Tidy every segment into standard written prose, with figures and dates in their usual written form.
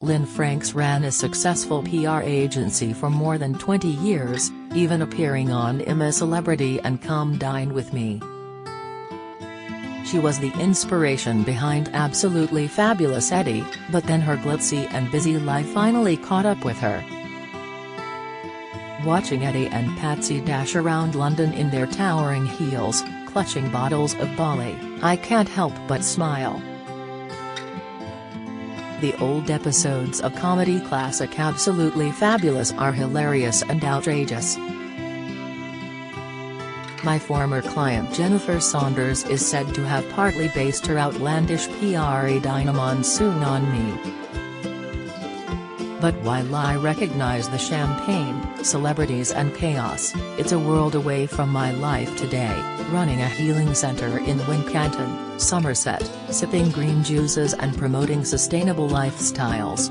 Lynn Franks ran a successful PR agency for more than 20 years, even appearing on I'm a Celebrity and Come Dine With Me. She was the inspiration behind Absolutely Fabulous Eddie, but then her glitzy and busy life finally caught up with her. Watching Eddie and Patsy dash around London in their towering heels, clutching bottles of Bali, I can't help but smile. The old episodes of comedy classic Absolutely Fabulous are hilarious and outrageous. My former client Jennifer Saunders is said to have partly based her outlandish PR Edina Monsoon on me. But while I recognize the champagne, celebrities and chaos, it's a world away from my life today, running a healing center in Wincanton, Somerset, sipping green juices and promoting sustainable lifestyles.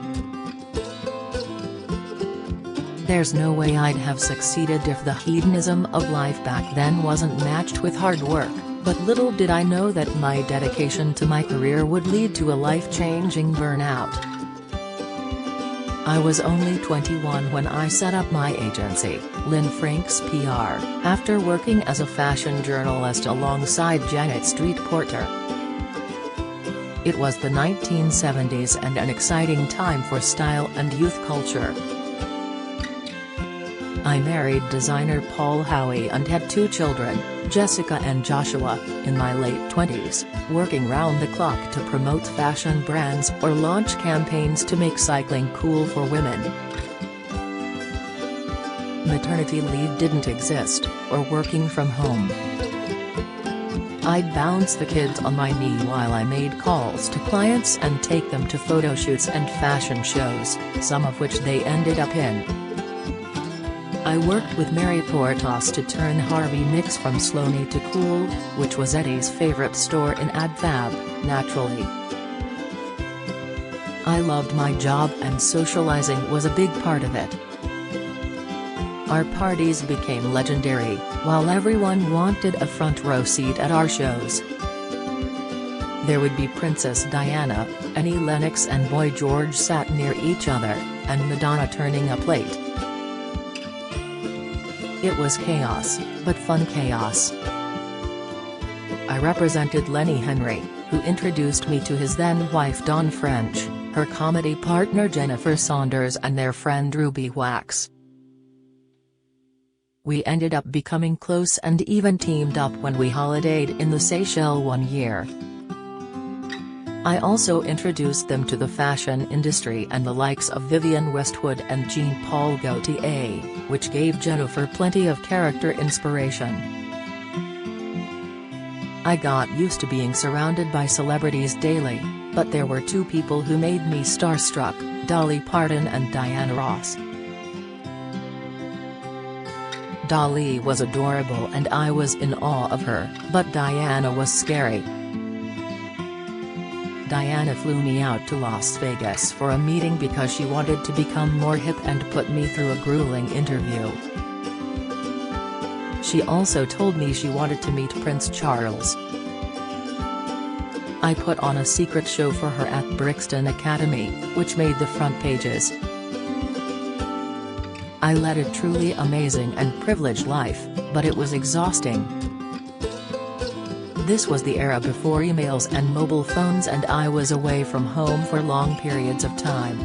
There's no way I'd have succeeded if the hedonism of life back then wasn't matched with hard work, but little did I know that my dedication to my career would lead to a life-changing burnout. I was only 21 when I set up my agency, Lynn Franks PR, after working as a fashion journalist alongside Janet Street Porter. It was the 1970s and an exciting time for style and youth culture. I married designer Paul Howie and had 2 children, Jessica and Joshua, in my late 20s, working round the clock to promote fashion brands or launch campaigns to make cycling cool for women. Maternity leave didn't exist, or working from home. I'd bounce the kids on my knee while I made calls to clients and take them to photo shoots and fashion shows, some of which they ended up in. I worked with Mary Portas to turn Harvey Nicks from Sloaney to Cool, which was Eddie's favorite store in AdFab, naturally. I loved my job and socializing was a big part of it. Our parties became legendary, while everyone wanted a front row seat at our shows. There would be Princess Diana, Annie Lennox and Boy George sat near each other, and Madonna turning a plate. It was chaos, but fun chaos. I represented Lenny Henry, who introduced me to his then-wife Dawn French, her comedy partner Jennifer Saunders and their friend Ruby Wax. We ended up becoming close and even teamed up when we holidayed in the Seychelles one year. I also introduced them to the fashion industry and the likes of Vivienne Westwood and Jean-Paul Gaultier, which gave Jennifer plenty of character inspiration. I got used to being surrounded by celebrities daily, but there were 2 people who made me starstruck, Dolly Parton and Diana Ross. Dolly was adorable and I was in awe of her, but Diana was scary. Diana flew me out to Las Vegas for a meeting because she wanted to become more hip and put me through a grueling interview. She also told me she wanted to meet Prince Charles. I put on a secret show for her at Brixton Academy, which made the front pages. I led a truly amazing and privileged life, but it was exhausting. This was the era before emails and mobile phones and I was away from home for long periods of time.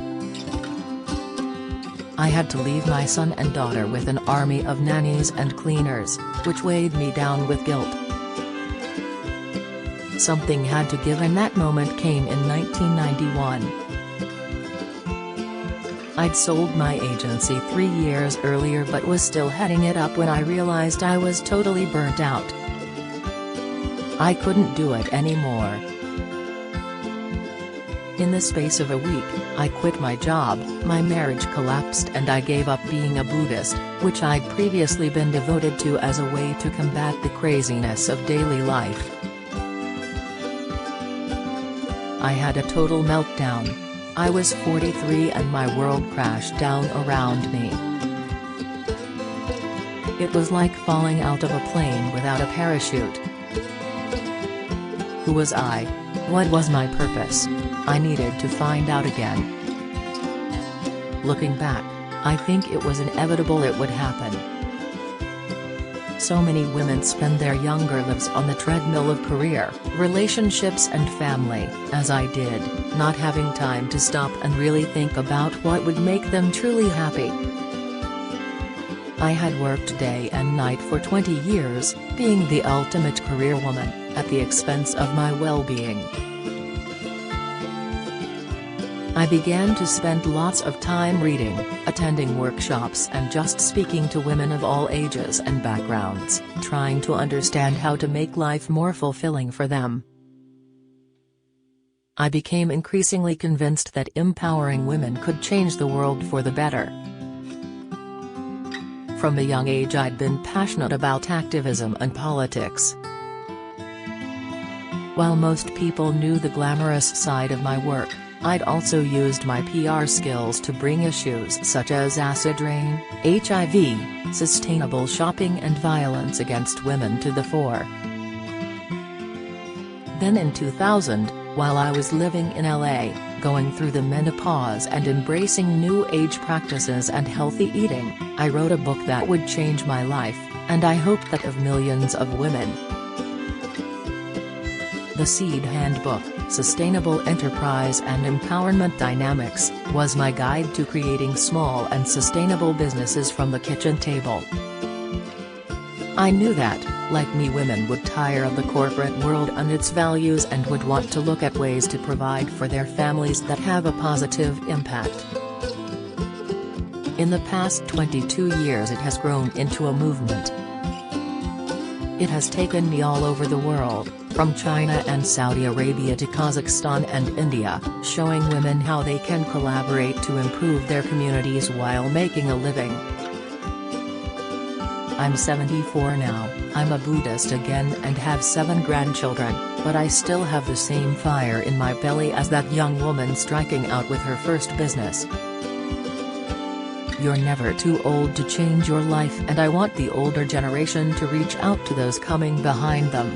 I had to leave my son and daughter with an army of nannies and cleaners, which weighed me down with guilt. Something had to give and that moment came in 1991. I'd sold my agency 3 years earlier but was still heading it up when I realized I was totally burnt out. I couldn't do it anymore. In the space of a week, I quit my job, my marriage collapsed and I gave up being a Buddhist, which I'd previously been devoted to as a way to combat the craziness of daily life. I had a total meltdown. I was 43 and my world crashed down around me. It was like falling out of a plane without a parachute. Who was I? What was my purpose? I needed to find out again. Looking back, I think it was inevitable it would happen. So many women spend their younger lives on the treadmill of career, relationships and family, as I did, not having time to stop and really think about what would make them truly happy. I had worked day and night for 20 years, being the ultimate career woman, at the expense of my well-being. I began to spend lots of time reading, attending workshops and just speaking to women of all ages and backgrounds, trying to understand how to make life more fulfilling for them. I became increasingly convinced that empowering women could change the world for the better. From a young age I'd been passionate about activism and politics. While most people knew the glamorous side of my work, I'd also used my PR skills to bring issues such as acid rain, HIV, sustainable shopping and violence against women to the fore. Then in 2000, while I was living in LA, going through the menopause and embracing new age practices and healthy eating, I wrote a book that would change my life, and I hope that of millions of women. The Seed Handbook, Sustainable Enterprise and Empowerment Dynamics, was my guide to creating small and sustainable businesses from the kitchen table. I knew that, like me, women would tire of the corporate world and its values and would want to look at ways to provide for their families that have a positive impact. In the past 22 years it has grown into a movement. It has taken me all over the world, from China and Saudi Arabia to Kazakhstan and India, showing women how they can collaborate to improve their communities while making a living. I'm 74 now, I'm a Buddhist again and have 7 grandchildren, but I still have the same fire in my belly as that young woman striking out with her first business. You're never too old to change your life, and I want the older generation to reach out to those coming behind them.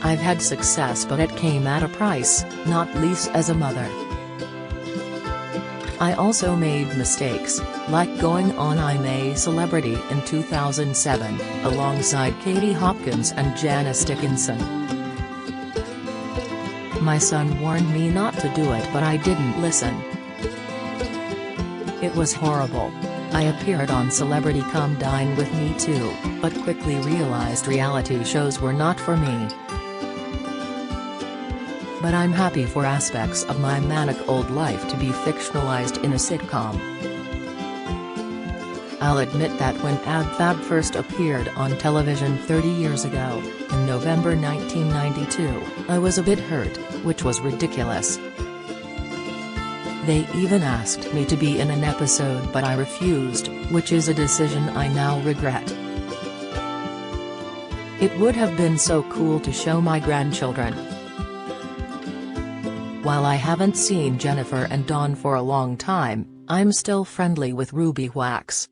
I've had success, but it came at a price, not least as a mother. I also made mistakes, like going on I'm a Celebrity in 2007, alongside Katie Hopkins and Janice Dickinson. My son warned me not to do it, but I didn't listen. It was horrible. I appeared on Celebrity Come Dine with Me too, but quickly realized reality shows were not for me. But I'm happy for aspects of my manic old life to be fictionalized in a sitcom. I'll admit that when Fab first appeared on television 30 years ago, in November 1992, I was a bit hurt, which was ridiculous. They even asked me to be in an episode, but I refused, which is a decision I now regret. It would have been so cool to show my grandchildren. While I haven't seen Jennifer and Dawn for a long time, I'm still friendly with Ruby Wax.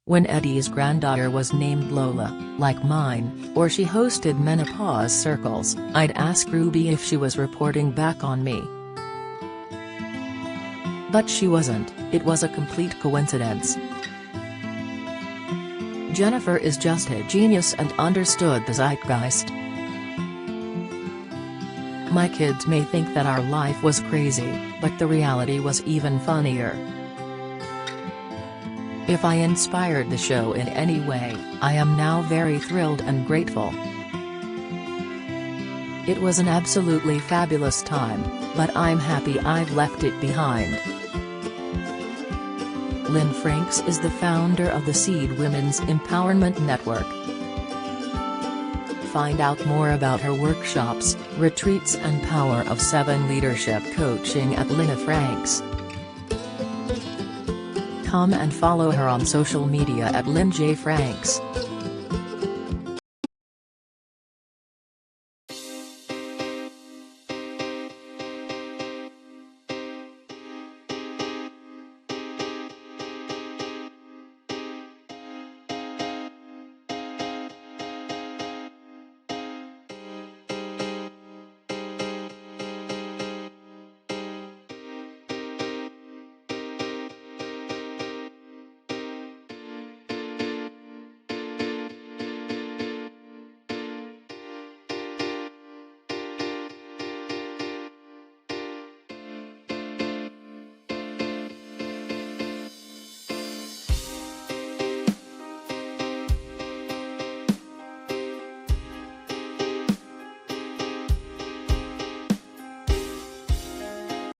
When Eddie's granddaughter was named Lola, like mine, or she hosted menopause circles, I'd ask Ruby if she was reporting back on me. But she wasn't, it was a complete coincidence. Jennifer is just a genius and understood the zeitgeist. My kids may think that our life was crazy, but the reality was even funnier. If I inspired the show in any way, I am now very thrilled and grateful. It was an absolutely fabulous time, but I'm happy I've left it behind. Lynn Franks is the founder of the Seed Women's Empowerment Network. Find out more about her workshops, retreats and Power of 7 leadership coaching at Lynn Franks. Come and follow her on social media at Lynn J. Franks.